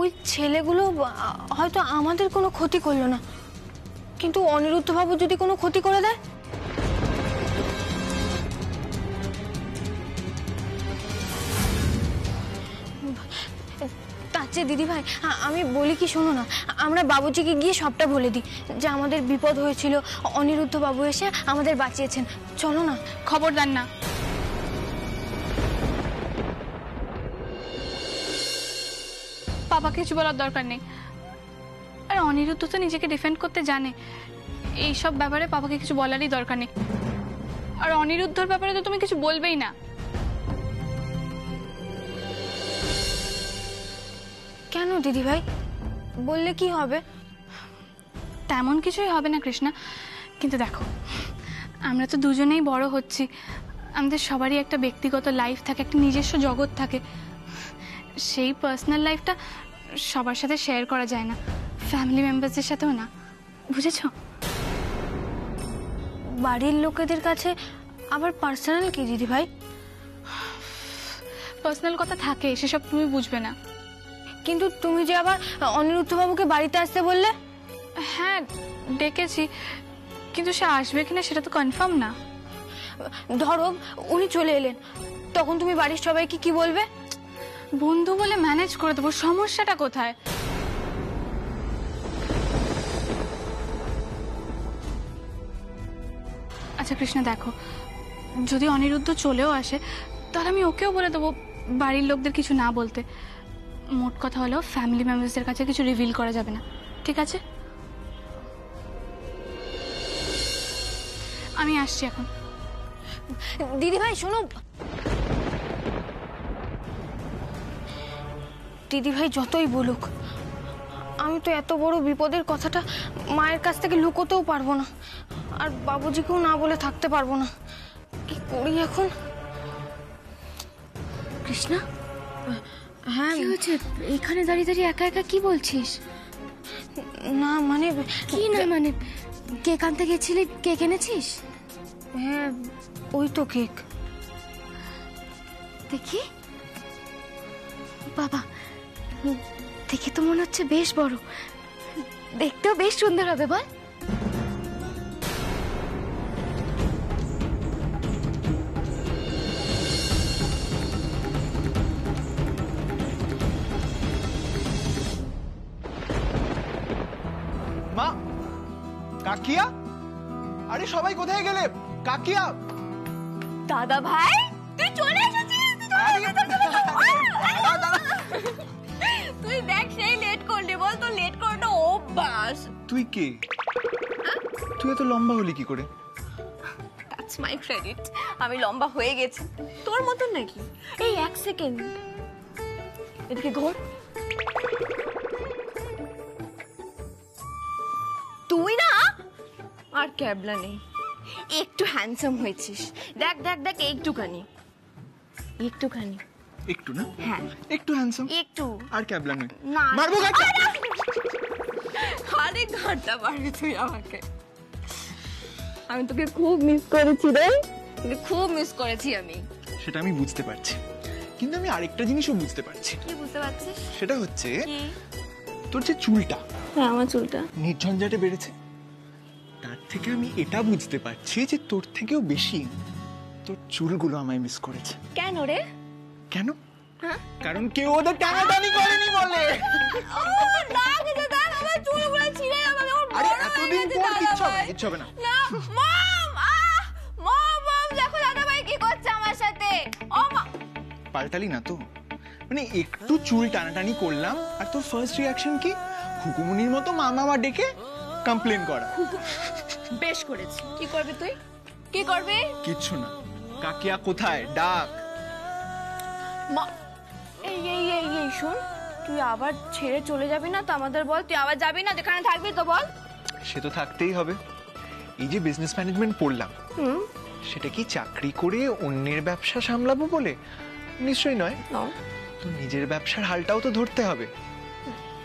ওই ছেলেগুলো হয়তো আমাদের কোনো ক্ষতি করলো না, কিন্তু অনিরুদ্ধ বাবু যদি কোনো ক্ষতি করে দেয়? তার চেয়ে দিদি ভাই আমি বলি কি, শোনো না, আমরা বাবুজিকে গিয়ে সবটা বলে দিই যে আমাদের বিপদ হয়েছিল, অনিরুদ্ধ বাবু এসে আমাদের বাঁচিয়েছেন। চলো না। খবরদার না। বাবাকে কিছু বলার দরকার নেই। আর অনিরুদ্ধ তো নিজেকে ডিফেন্ড করতে জানে, এইসব ব্যাপারে বাবাকে কিছু বলারই দরকার নেই। আর অনিরুদ্ধর ব্যাপারে তো তুমি কিছু বলবেই না। কেন দিদি ভাই, বললে কি হবে? তেমন কিছুই হবে না কৃষ্ণা, কিন্তু দেখো আমরা তো দুজনেই বড় হচ্ছি, আমাদের সবারই একটা ব্যক্তিগত লাইফ থাকে, একটা নিজস্ব জগৎ থাকে। সেই পার্সোনাল লাইফটা সবার সাথে শেয়ার করা যায় না, ফ্যামিলি মেম্বারসদের সাথেও না, বুঝেছো? বাড়ির লোকেদের কাছে আবার পার্সোনাল কি দিদি ভাই? পার্সোনাল কথা থাকে, সেসব তুমি বুঝবে না। কিন্তু তুমি যে আবার অনিরুদ্ধ বাবুকে বাড়িতে আসতে বললে। হ্যাঁ ডেকেছি, কিন্তু সে আসবে কিনা সেটা তো কনফার্ম না। ধরো উনি চলে এলেন, তখন তুমি বাড়ির সবাইকে কি বলবে? বন্ধু বলে ম্যানেজ করে দেবো, সমস্যাটা কোথায়? আচ্ছা কৃষ্ণা দেখো, যদি অনিরুদ্ধ চলেও আসে তাহলে আমি ওকেও বলে দেবো বাড়ির লোকদের কিছু না বলতে। মোট কথা হলো ফ্যামিলি মেম্বারসদের কাছে কিছু রিভিল করা যাবে না, ঠিক আছে? আমি আসছি এখন। দিদি ভাই শোনো, দিদি ভাই যতই বলুক, আমি তো এত বড় বিপদের কথাটা মায়ের কাছ থেকে লুকোতেও পারবো না, আর বাবুজিকেও না বলে থাকতে পারবো না। কি করি এখন? কৃষ্ণা, হ্যাঁ কি হয়েছে? এখানে দাঁড়িয়ে দাঁড়িয়ে একা একা কি বলছিস? না মানে কি না মানে, কেক আনতে গেছিলি, কেক এনেছিস? হ্যাঁ ওই তো কেক। দেখি বাবা, দেখে তো মনে হচ্ছে বেশ বড়, দেখতেও বেশ সুন্দর হবে, বল? মা, কাকিয়া, আরে সবাই কোথায় গেলে? কাকিয়া, দাদা ভাই তুই চলে এসেছিস। তুই দেখ সেই লেট করলি, বল তোর লেট করাটা অভ্যাস। তুই কে? তুই এত লম্বা হলি কি করে? দ্যাটস মাই ক্রেডিট, আমি লম্বা হয়ে গেছি তোর মতন নাকি? এই এক সেকেন্ড এদিকে ঘোর। তুই না আর ক্যাবলা নেই, একটু হ্যান্ডসাম হয়েছিস। দেখ দেখ দেখ, একটুখানি একটুখানি। একটু না? হ্যাঁ একটু হ্যান্ডসাম, একটু। আর ক্যাবলা নয়। না মারবো গাছ। আরে ঘাটটা পারবি তুই আমাকে? আমি তোকে খুব মিস করেছি রে, তোকে খুব মিস করেছি আমি। সেটা আমি বুঝতে পারছি, কিন্তু আমি আরেকটা জিনিসও বুঝতে পারছি। কি বুঝতে পারছিস? সেটা হচ্ছে কি? তোর যে চুলটা, হ্যাঁ আমার চুলটা নির্ঝঞ্ঝাটে বেড়েছে, তার থেকে আমি এটা বুঝতে পারছি যে তোর থেকেও বেশি তোর চুলগুলো আমায় মিস করেছে। কেন রে? কেন? কারণ কেউ ওদের টানাটানি করেনি বলে। আমার চুলগুলো ছিঁড়ে যাবে। আরে এতদিন পর কিচ্ছু হবে না, কিচ্ছু হবে না। না মম, মম দেখো দাদা ভাই কি করছে আমার সাথে। ও মা, পাল্টালি না তো? মানে একটু চুল টানাটানি করলাম আর তোর ফার্স্ট রিয়াকশন কি? হুকুমনির মতো মামা ডেকে কমপ্লেন করা। বেশ করেছি। কি করবে তুই? কি করবে? কিচ্ছু না। কাকিয়া কোথায়? ডাক। মা, এই এই এই এই শোন, তুই আবার ছেড়ে চলে যাবি না তো আমাদের? বল, তুই আবার যাবি না? যেখানে থাকবি তো বল। সে তো থাকতেই হবে। এই যে বিজনেস ম্যানেজমেন্ট পড়লাম, সেটা কি চাকরি করে অন্যের ব্যবসা সামলাবো বলে? নিশ্চয়ই নয়। তো নিজের ব্যবসার হালটাও তো ধরতে হবে,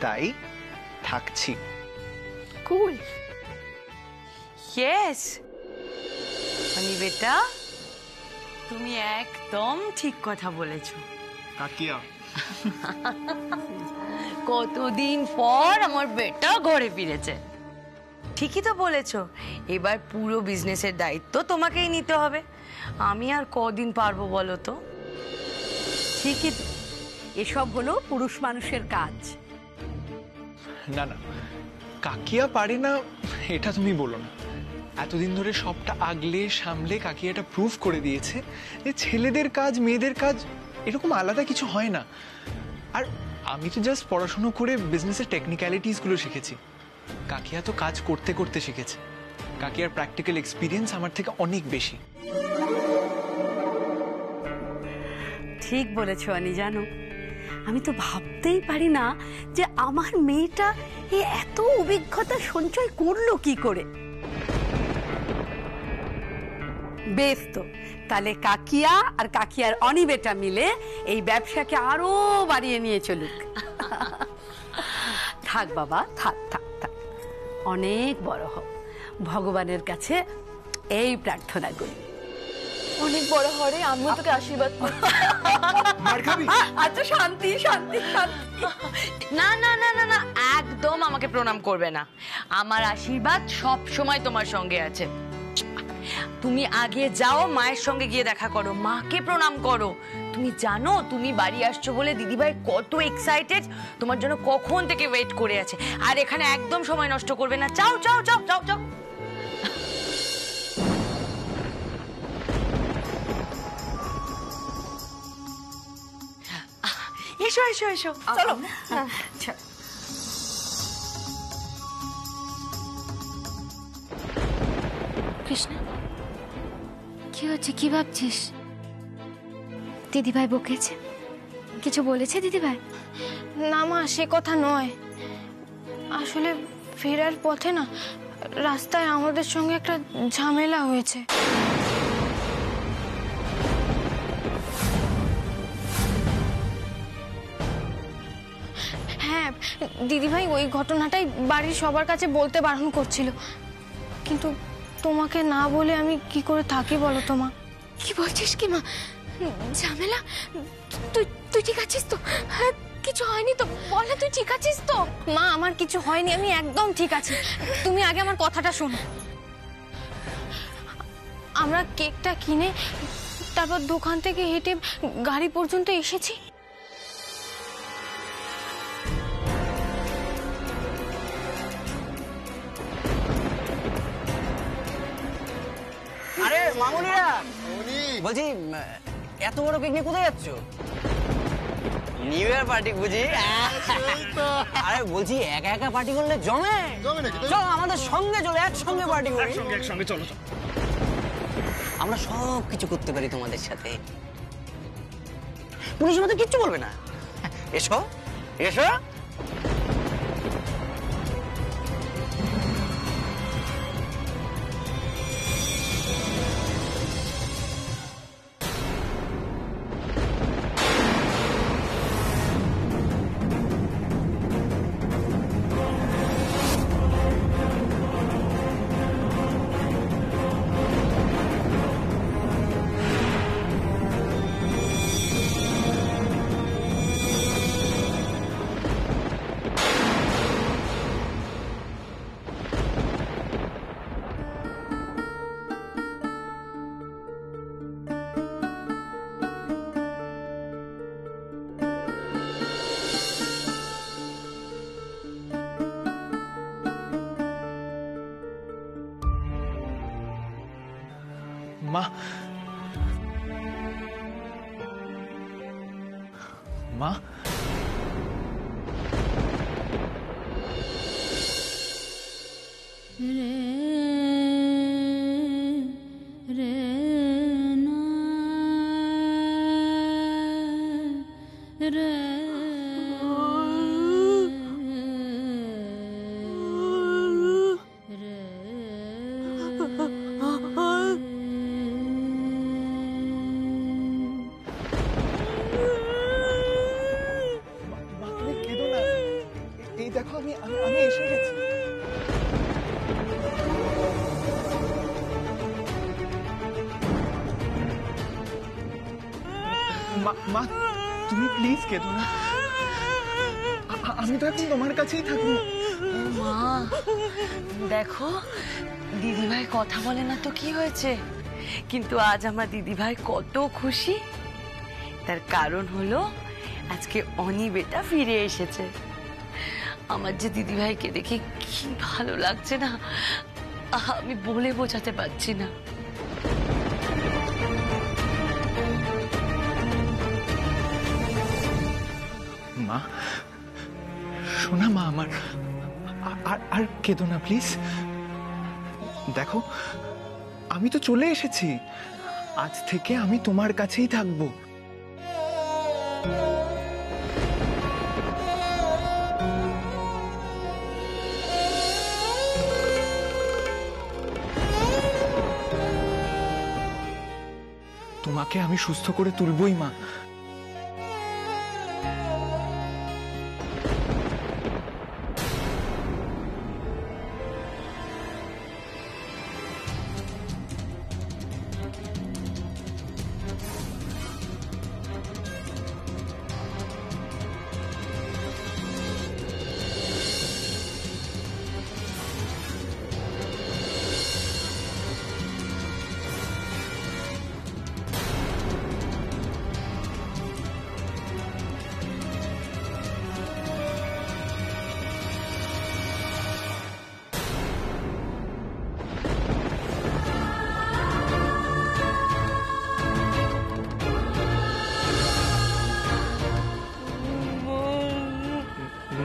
তাই থাকছি। কুল। ইয়েস মানে বেটা, তুমি একদম ঠিক কথা বলেছো। কাকিয়া কতদিন পর আমার বেটা ঘরে ফিরেছে। ঠিকই তো বলেছো, এবার পুরো বিজনেসের দায়িত্ব তোমাকেই নিতে হবে। আমি আর কদিন পারবো বলো তো? ঠিকই তো, এসব হলো পুরুষ মানুষের কাজ। না না, কাকিয়া পারে না এটা তুমি বলো না। এতদিন ধরে সবটা আগলে সামলে কাকিয়া এটা প্রুভ করে দিয়েছে যে ছেলেদের কাজ মেয়েদের কাজ এরকম আলাদা কিছু হয় না। আর আমি তো জাস্ট পড়াশুনো করে বিজনেসের টেকনিক্যালিটিসগুলো শিখেছি, কাকিয়া তো কাজ করতে করতে শিখেছে। কাকিয়ার প্র্যাকটিক্যাল এক্সপিরিয়েন্স আমার থেকে অনেক বেশি। ঠিক বলেছো আনি, জানো আমি তো ভাবতেই পারি না যে আমার মেয়েটা এত অভিজ্ঞতা সঞ্চয় করলো কি করে। বেশ, তো তাহলে কাকিয়া আর কাকিয়ার অনিবেটা মিলে এই ব্যবসাকে আরো বাড়িয়ে নিয়ে চলুক। থাক বাবা, থাক থাক থাক, অনেক বড় হও, ভগবানের কাছে এই প্রার্থনা করি। অনেক বড় হরে আমিও তোকে আশীর্বাদ করি। আচ্ছা, শান্তি শান্তি শান্তি। না না না না না, একদম আমাকে প্রণাম করবে না। আমার আশীর্বাদ সব সময় তোমার সঙ্গে আছে। তুমি আগে যাও, মায়ের সঙ্গে গিয়ে দেখা করো, মাকে প্রণাম করো। তুমি জানো তুমি বাড়ি আসছো বলে দিদিভাই কত এক্সাইটেড, তোমার জন্য কখন থেকে ওয়েট করে আছে। আর এখানে একদম সময় নষ্ট করবে না, যাও যাও যাও যাও যাও। এসো এসো এসো, চলো। কৃষ্ণা, কি হচ্ছে? কি ভাবছিস? দিদিভাই বকেছে? কিছু বলেছে দিদিভাই? না মা, সে কথা নয়। আসলে ফেরার পথে না রাস্তায় আমাদের সঙ্গে একটা ঝামেলা হয়েছে। হ্যাঁ, দিদিভাই ওই ঘটনাটাই বাড়ির সবার কাছে বলতে বারণ করছিল, কিন্তু তোমাকে না বলে আমি কি করে থাকি বলো তো মা? কি বলছিস কি মা? ঝামেলা? তুই তুই ঠিক আছিস তো? কিছু হয়নি তো? বল না, তুই ঠিক আছিস তো? মা, আমার কিছু হয়নি, আমি একদম ঠিক আছি। তুমি আগে আমার কথাটা শোনো। আমরা কেকটা কিনে তারপর দোকান থেকে হেঁটে গাড়ি পর্যন্ত এসেছি। আরে মামুনিরা, বলছি এত বড় পিকনিক নিয়ে কোথায় যাচ্ছ? নিউ ইয়ার পার্টি বুঝি? আরে বলছি একা একা পার্টি করলে জমে চল, আমাদের সঙ্গে চলো, একসঙ্গে পার্টি করি। একসঙ্গে চলো, আমরা সব কিছু করতে পারি তোমাদের সাথে, পুলিশ আমাদের কিচ্ছু বলবে না। এসো এসো। মা, মা, দেখো আমি আমি এসে গেছি। মা, তুমি প্লিজ কেঁদো না, আমি তো এখন তোমার কাছেই থাকবো। মা দেখো, দিদিভাই কথা বলে না তো কি হয়েছে, কিন্তু আজ আমার দিদিভাই কত খুশি। তার কারণ হলো আজকে অনি বেটা ফিরে এসেছে। আমার যে দিদিভাইকে দেখে কি ভালো লাগছে না, আমি বলে বোঝাতে পারছি না। মা শোনা, মা আমার আর কেঁদো না প্লিজ। দেখো আমি তো চলে এসেছি, আজ থেকে আমি তোমার কাছেই থাকবো। তোমাকে আমি সুস্থ করে তুলবই মা।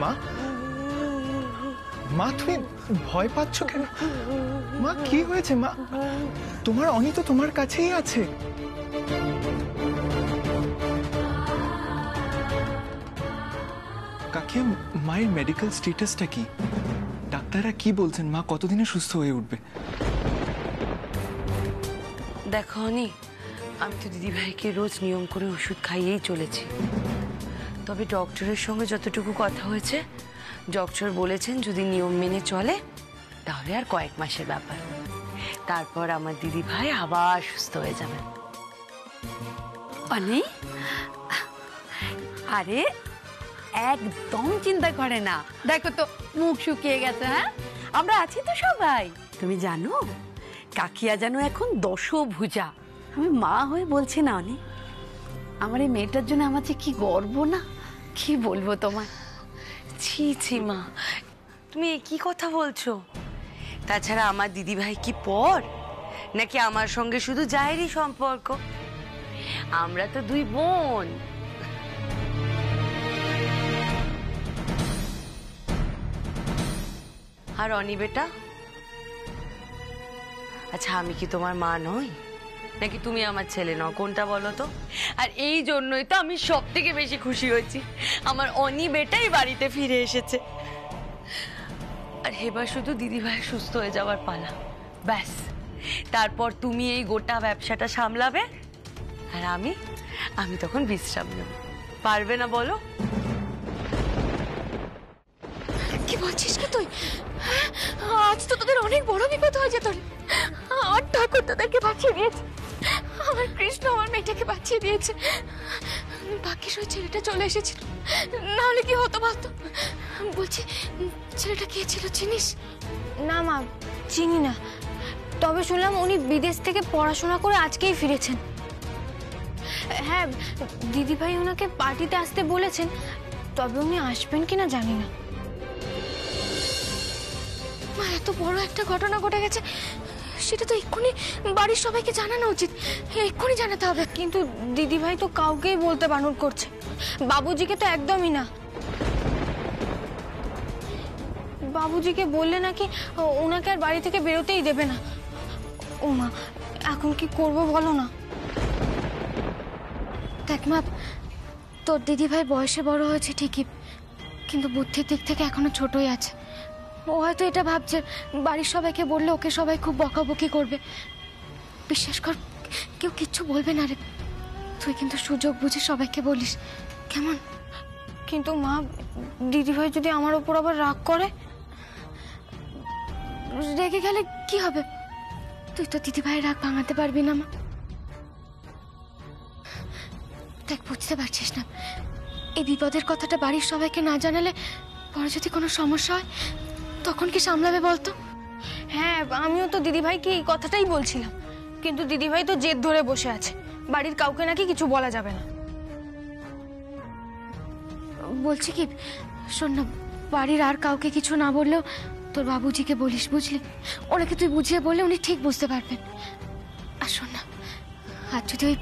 মা, মা তুমি ভয় পাচ্ছ কেন? মা কি হয়েছে মা? তোমার অনি তো তোমার কাছেই আছে। কাকে, মায়ের মেডিকেল স্ট্যাটাসটা কি? ডাক্তাররা কি বলছেন? মা কতদিনে সুস্থ হয়ে উঠবে? দেখো অনি, আমি তো দিদিভাইকে রোজ নিয়ম করে ওষুধ খাইয়েই চলেছি। তবে ডক্টরের সঙ্গে যতটুকু কথা হয়েছে, ডক্টর বলেছেন যদি নিয়ম মেনে চলে তাহলে আর কয়েক মাসের ব্যাপার, তারপর আমার দিদিভাই আবার সুস্থ হয়ে যাবেন। অনি, আরে একদম চিন্তা করে না, দেখো তো মুখ শুকিয়ে গেছে। হ্যাঁ, আমরা আছি তো সবাই। তুমি জানো কাকিয়া যেন এখন দশভুজা। আমি মা হয়ে বলছি না অনি, আমার এই মেয়েটার জন্য আমার যে কি গর্ব না, কি বলবো তোমায়। ছি ছি মা, তুমি কি কথা বলছো? তাছাড়া আমার দিদিভাই কি পর, নাকি আমার সঙ্গে শুধু জায়েরই সম্পর্ক? আমরা তো দুই বোন। আর অনি বেটা, আচ্ছা আমি কি তোমার মা নই, নাকি তুমি আমার ছেলে নও? কোনটা বলো তো? আর এই জন্যই তো আমি সব থেকে বেশি খুশি হয়েছি আমার অনি বেটাই বাড়িতে ফিরে এসেছে। আর এবার শুধু দিদিভাই সুস্থ হয়ে যাওয়ার পালা, ব্যাস। তারপর তুমি এই গোটা ব্যবসাটা সামলাবে, আর আমি তখন বিশ্রাম নেব। পারবে না বলো? কি বলছিস কি তুই? আজ তো তোদের অনেক বড় বিপদ হয়ে যেত। আমার ঠাকুর তোদেরকে বাঁচিয়ে দিয়েছে, আমার কৃষ্ণ আমার মেয়েটাকে বাঁচিয়ে দিয়েছে। বাকি ওই ছেলেটা চলে এসেছিল, না হলে কি হতো বলতো? বলছি ছেলেটা কে ছিল চিনিস? না মা, চিনি না। তবে শুনলাম উনি বিদেশ থেকে পড়াশোনা করে আজকেই ফিরেছেন। হ্যাঁ, দিদিভাই ওনাকে পার্টিতে আসতে বলেছেন, তবে উনি আসবেন কিনা জানি না। মা, এত বড় একটা ঘটনা ঘটে গেছে, সেটা তো এক্ষুনি বাড়ির সবাইকে জানানো উচিত, এক্ষুনি জানাতে হবে। কিন্তু দিদিভাই তো কাউকেই বলতে বারণ করছে, বাবুজিকে তো একদমই না। বাবুজিকে বললে নাকি ওনাকে আর বাড়ি থেকে বেরোতেই দেবে না। ও মা, এখন কি করব বলো না? দেখ মা, তোর দিদিভাই বয়সে বড় হয়েছে ঠিকই, কিন্তু বুদ্ধির দিক থেকে এখনো ছোটই আছে। ও হয়তো এটা ভাবছে বাড়ির সবাইকে বললে ওকে সবাই খুব বকাবকি করবে। বিশ্বাস কর, কেউ কিচ্ছু বলবে না রে। তুই কিন্তু সুযোগ বুঝে সবাইকে বলিস, কেমন? কিন্তু মা, দিদিভাই যদি আমার ওপর আবার রাগ করে, রেগে গেলে কি হবে? তুই তো দিদিভাইয়ের রাগ ভাঙাতে পারবি না মা। দেখ, বুঝতে পারছিস না, এই বিপদের কথাটা বাড়ির সবাইকে না জানালে পরে যদি কোনো সমস্যা হয় তখন কি সামলাবে বলতো? হ্যাঁ, আমিও তো দিদিভাইকে এই কথাটাই বলছিলাম, কিন্তু দিদিভাই তো জেদ ধরে বসে আছে, বাড়ির কাউকে নাকি কিছু বলা যাবে না। বলছি কি, শোন না, বাড়ির আর কাউকে কিছু না বললেও তোর বাবুজিকে বলিস, বুঝলি? ওনাকে তুই বুঝিয়ে বললে উনি ঠিক বুঝতে পারবেন। আর শোন না, আর যদি ওই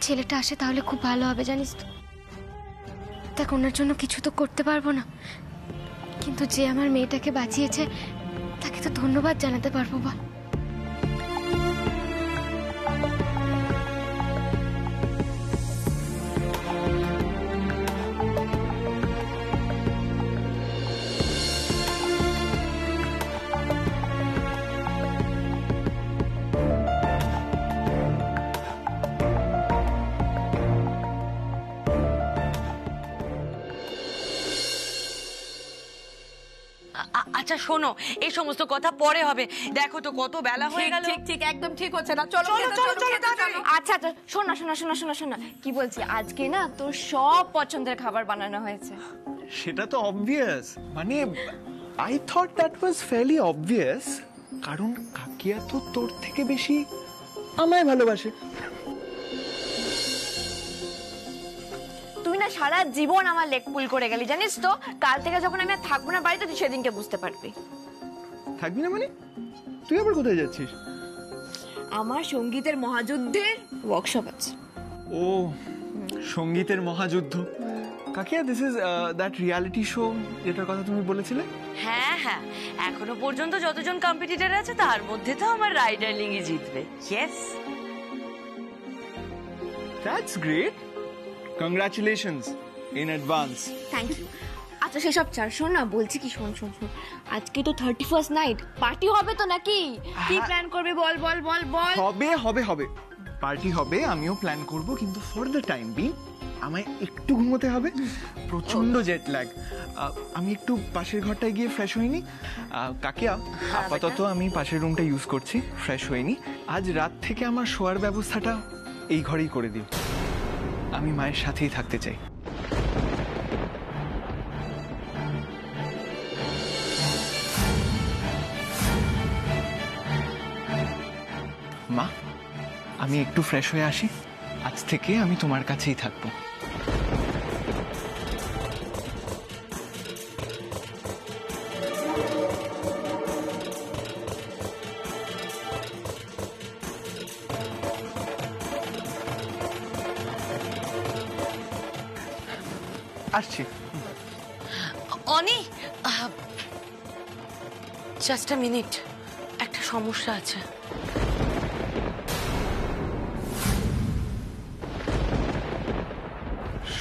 ছেলেটা আসে তাহলে খুব ভালো হবে, জানিস তো? দেখ, ওনার জন্য কিছু তো করতে পারবো না, কিন্তু যে আমার মেয়েটাকে বাঁচিয়েছে তাকে তো ধন্যবাদ জানাতে পারবো। বল। আচ্ছা শোনো, এই সমস্ত কথা পরে হবে। দেখো তো কত বেলা হয়ে গেল। ঠিক ঠিক একদম ঠিক হচ্ছে না। চলো আচ্ছা আচ্ছা, শোন না, শোন না, কি বলছি, আজকে না তোর সব পছন্দের খাবার বানানো হয়েছে। সেটা তো অবভিয়াস, মানে I thought that was fairly obvious, কারণ কাকিয়া তো তোর থেকে বেশি আমায় ভালোবাসে। তুই না সারা জীবন আমার লেগ পুল করে গেলি, জানিস তো? কাল থেকে যখন আমি আর থাকবো না বাড়িতে, তুই সেদিনকে বুঝতে পারবি। থাকবি না মানে? তুই আবার কোথায় যাচ্ছিস? আমার সঙ্গীতের মহাযুদ্ধের ওয়ার্কশপ আছে। ও, সঙ্গীতের মহাযুদ্ধ। কাকিয়া, this is that reality show যেটার কথা তুমি বলেছিলে? হ্যাঁ হ্যাঁ, এখনো পর্যন্ত যতজন কম্পিটিটর আছে তার মধ্যে তো আমার রাইডারলিংই জিতবে। Yes, that's great, congratulations in advance. Thank you. আচ্ছা সেসব ছাড়, শোন না, বলছি কি, শোন, আজকে তো 31st নাইট, পার্টি হবে তো নাকি? কি প্ল্যান করবে বল বল বল বল। হবে হবে হবে, পার্টি হবে, আমিও প্ল্যান করব, কিন্তু ফর দ্য টাইম বিং আমায় একটু ঘুমোতে হবে, প্রচন্ড জেট ল্যাগ। আমি একটু পাশের ঘরটায় গিয়ে ফ্রেশ হইনি। কাকিয়া, আপাতত আমি পাশের রুমটা ইউজ করছি, ফ্রেশ হইনি। আজ রাত থেকে আমার শোয়ার ব্যবস্থাটা এই ঘরেই করে দিও, আমি মায়ের সাথেই থাকতে চাই। মা, আমি একটু ফ্রেশ হয়ে আসি, আজ থেকে আমি তোমার কাছেই থাকবো। আসছি। অনি, জাস্ট আ মিনিট, একটা সমস্যা আছে।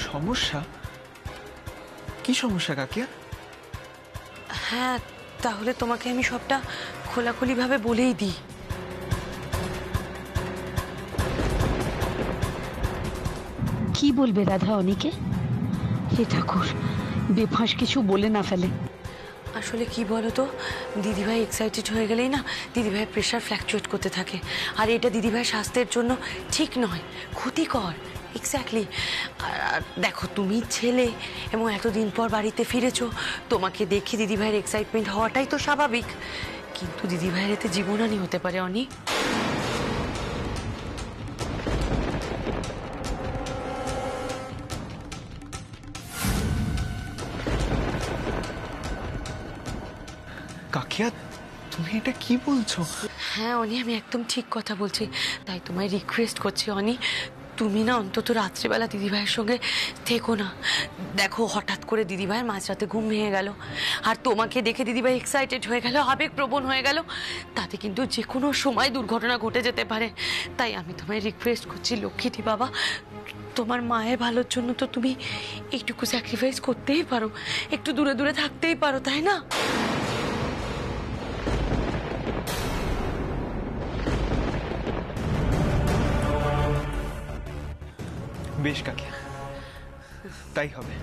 সমস্যা? কি সমস্যা কাকিয়া? হ্যাঁ, তাহলে তোমাকে আমি সবটা খোলাখুলি ভাবে বলেই দিই। কি বলবে রাধা অনিকে? হে ঠাকুর, বেফাঁস কিছু বলে না ফেলে। আসলে কি বলতো, দিদিভাই এক্সাইটেড হয়ে গেলেই না দিদিভাইয়ের প্রেশার ফ্ল্যাকচুয়েট করতে থাকে, আর এটা দিদিভাইয়ের স্বাস্থ্যের জন্য ঠিক নয়, ক্ষতিকর। এক্স্যাক্টলি। আর দেখো, তুমি ছেলে এবং এতদিন পর বাড়িতে ফিরেছো, তোমাকে দেখে দিদিভাইয়ের এক্সাইটমেন্ট হওয়াটাই তো স্বাভাবিক, কিন্তু দিদিভাইয়ের এতে জীবনহানি হতে পারে অনি। কাকিয়া, তুমি এটা কি বলছো? হ্যাঁ অনি, আমি একদম ঠিক কথা বলছি, তাই তোমায় রিকোয়েস্ট করছি অনি, তুমি না অন্তত রাত্রিবেলা দিদিভাইয়ের সঙ্গে থেকো না। দেখো, হঠাৎ করে দিদিভাইয়ের মাঝরাতে ঘুম ভেঙে গেল, আর তোমাকে দেখে দিদিভাই এক্সাইটেড হয়ে গেল, আবেগপ্রবণ হয়ে গেল, তাতে কিন্তু যে কোনো সময় দুর্ঘটনা ঘটে যেতে পারে। তাই আমি তোমায় রিকোয়েস্ট করছি, লক্ষ্মীটি বাবা, তোমার মায়ের ভালোর জন্য তো তুমি একটুকু স্যাক্রিফাইস করতেই পারো, একটু দূরে দূরে থাকতেই পারো, তাই না? বেশ কাকিয়া, তাই হবে।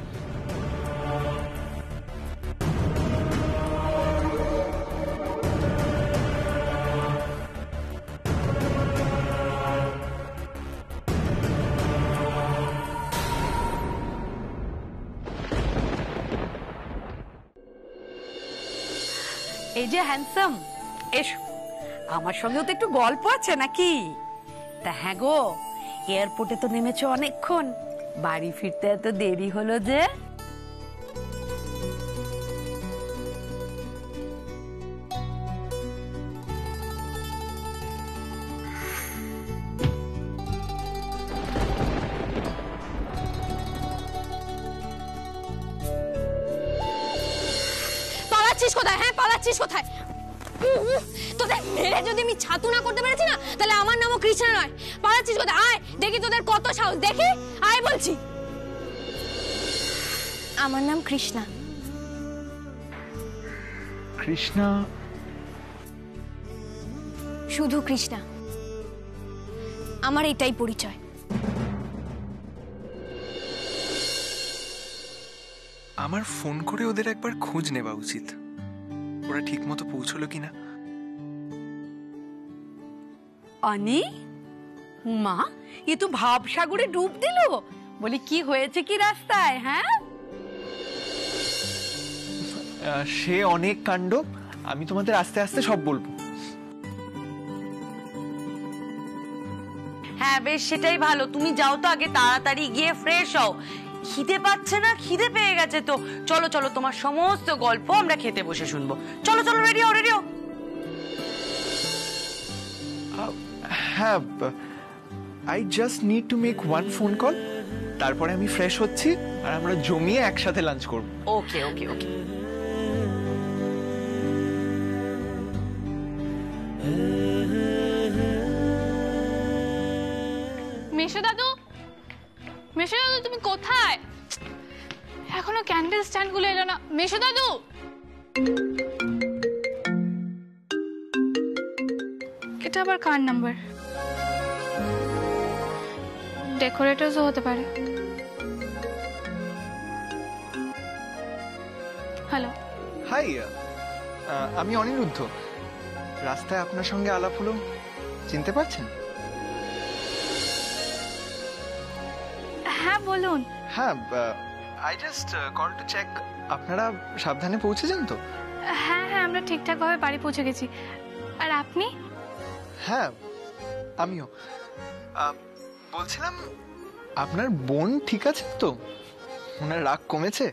এই যে হ্যান্ডসাম, এসো, আমার সঙ্গেও তো একটু গল্প আছে নাকি? তা হ্যাঁ গো, এয়ারপোর্টে তো নেমেছো অনেকক্ষণ, বাড়ি ফিরতে এত দেরি হলো যে? পালাচ্ছিস কোথায়? হ্যাঁ, পালাচ্ছিস কোথায়? তোদের মেরে যদি আমি ছাতু না করতে পেরেছি না, তাহলে আমার নামও কৃষ্ণা নয়। পালাচ্ছিস কোথায়? আয় দেখি তোদের কত সাহস, দেখি, আয় বলছি। আমার নাম কৃষ্ণা। কৃষ্ণা? শুধু কৃষ্ণা, আমার এটাই পরিচয়। আমার ফোন করে ওদের একবার খোঁজ নেওয়া উচিত, ওরা ঠিক মতো পৌঁছলো কিনা। অনি, মা, এ তো ভাবসাগরে ডুব দিল। বলি কি হয়েছে কি রাস্তায়? হ্যাঁ, সে অনেক কাণ্ড, আমি তোমাদের আস্তে আস্তে সব বলবো। হ্যাঁ বেশ, সেটাই ভালো। তুমি যাও তো আগে, তাড়াতাড়ি গিয়ে ফ্রেশ হও। খিদে পাচ্ছে না? খিদে পেয়ে গেছে তো। চলো চলো, তোমার সমস্ত গল্প আমরা খেতে বসে শুনবো। চলো চলো, রেডি হও, রেডি হও। হ্যাঁ, I just need to make one phone call, তারপরে আমি ফ্রেশ হচ্ছি আর আমরা জমিয়ে একসাথে লাঞ্চ করব। ওকে ওকে ওকে। মেশো দাদু, মেশো দাদু, তুমি কোথায়? এখনো ক্যান্ডেল স্ট্যান্ড গুলো এলো না। মেশো দাদু, এটা আবার কার নাম্বার? ডেকোরেটরসও হতে পারে। হ্যালো। হাই, আমি অনিরুদ্ধ। রাস্তায় আপনার সঙ্গে আলাপ হলো, চিনতে পারছেন? হ্যাঁ বলুন। হ্যাঁ, I just call to check আপনারা সাবধানে পৌঁছেছেন তো? হ্যাঁ হ্যাঁ, আমরা ঠিকঠাক ভাবে বাড়ি পৌঁছে গেছি। আর আপনি? হ্যাঁ, আমিও। বলছিলাম, আপনার বোন ঠিক আছে তো? ওনার রাগ কমেছে?